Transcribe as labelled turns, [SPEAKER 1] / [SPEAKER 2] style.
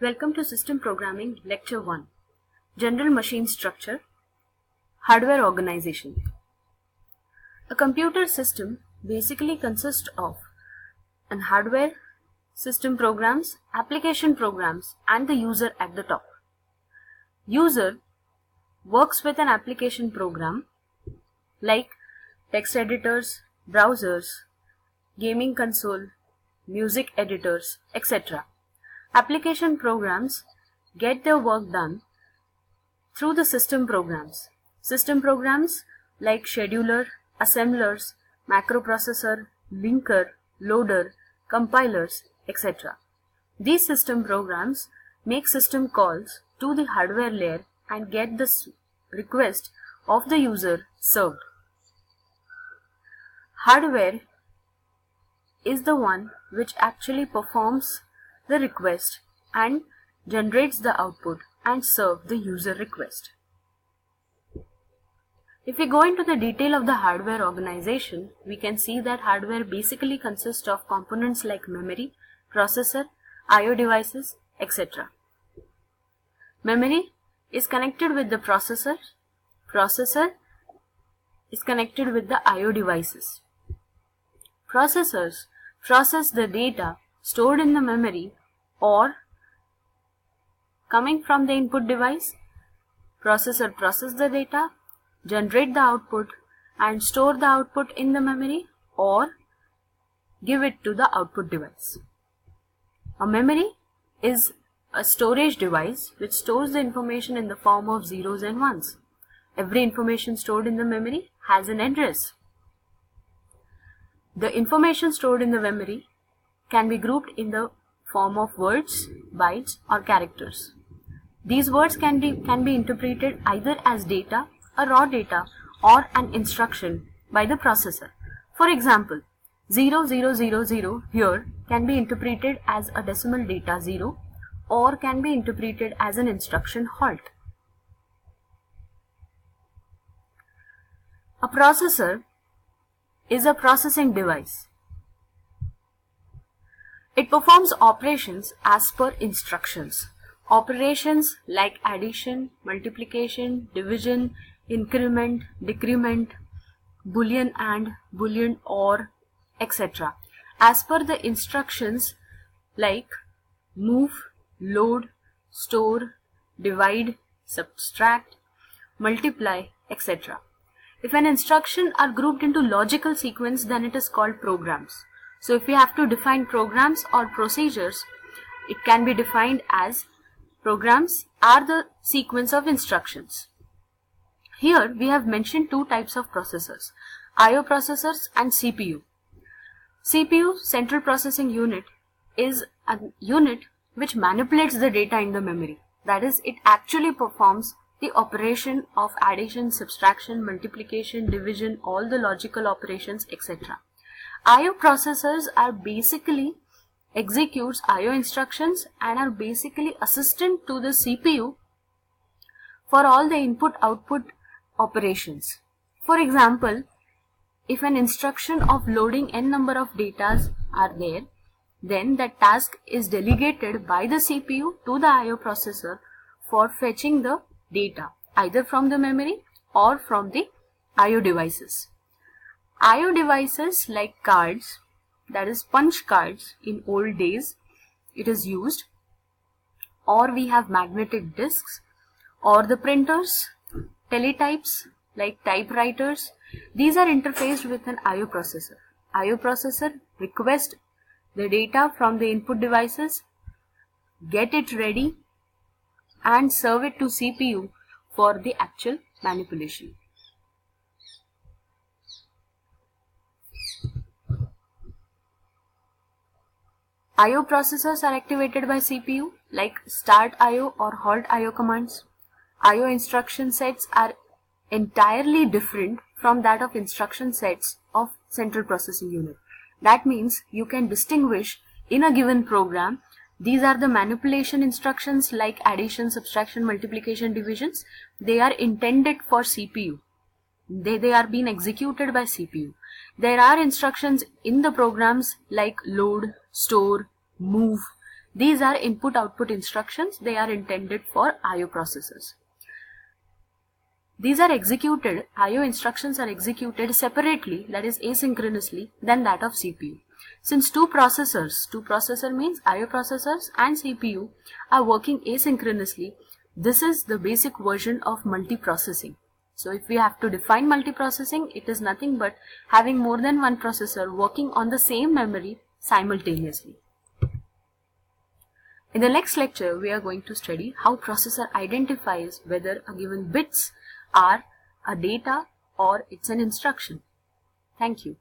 [SPEAKER 1] Welcome to System Programming Lecture 1, General Machine Structure, Hardware Organization. A computer system basically consists of an hardware, system programs, application programs, and the user at the top. User works with an application program like text editors, browsers, gaming console, music editors, etc. Application programs get their work done through the system programs. System programs like scheduler, assemblers, macroprocessor, linker, loader, compilers, etc. These system programs make system calls to the hardware layer and get the request of the user served. Hardware is the one which actually performs the request and generates the output and serve the user request. If we go into the detail of the hardware organization, we can see that hardware basically consists of components like memory, processor, I/O devices, etc. Memory is connected with the processor is connected with the I/O devices. Processors process the data stored in the memory or coming from the input device. Processor process the data, generate the output and store the output in the memory or give it to the output device. A memory is a storage device which stores the information in the form of zeros and ones. Every information stored in the memory has an address. The information stored in the memory can be grouped in the form of words, bytes or characters. These words can be interpreted either as data, a raw data or an instruction by the processor. For example, 0000 here can be interpreted as a decimal data 0 or can be interpreted as an instruction halt. A processor is a processing device. It performs operations as per instructions. Operations like addition, multiplication, division, increment, decrement, boolean and, boolean or, etc. as per the instructions like move, load, store, divide, subtract, multiply, etc. If an instruction are grouped into logical sequence, then it is called programs. So if we have to define programs or procedures, it can be defined as programs are the sequence of instructions. Here we have mentioned two types of processors, I/O processors and CPU. CPU, Central Processing Unit, is a unit which manipulates the data in the memory. That is, it actually performs the operation of addition, subtraction, multiplication, division, all the logical operations, etc. I/O processors are basically executes I/O instructions and are basically assistant to the CPU for all the input-output operations. For example, if an instruction of loading n number of datas are there, then that task is delegated by the CPU to the I/O processor for fetching the data either from the memory or from the I/O devices. I/O devices like cards, that is punch cards in old days, it is used, or we have magnetic discs, or the printers, teletypes like typewriters. These are interfaced with an I/O processor. I/O processor requests the data from the input devices, get it ready and serve it to CPU for the actual manipulation. I/O processors are activated by CPU like start I/O or halt I/O commands. I/O instruction sets are entirely different from that of instruction sets of Central Processing Unit. That means you can distinguish in a given program, these are the manipulation instructions like addition, subtraction, multiplication, divisions. They are intended for CPU. They are being executed by CPU. There are instructions in the programs like load, store, move. These are input-output instructions. They are intended for I/O processors. These are executed, I/O instructions are executed separately, that is asynchronously, than that of CPU. Since two processor means I/O processors and CPU are working asynchronously, this is the basic version of multiprocessing. So if we have to define multiprocessing, it is nothing but having more than one processor working on the same memory simultaneously. In the next lecture, we are going to study how processor identifies whether a given bits are a data or it's an instruction. Thank you.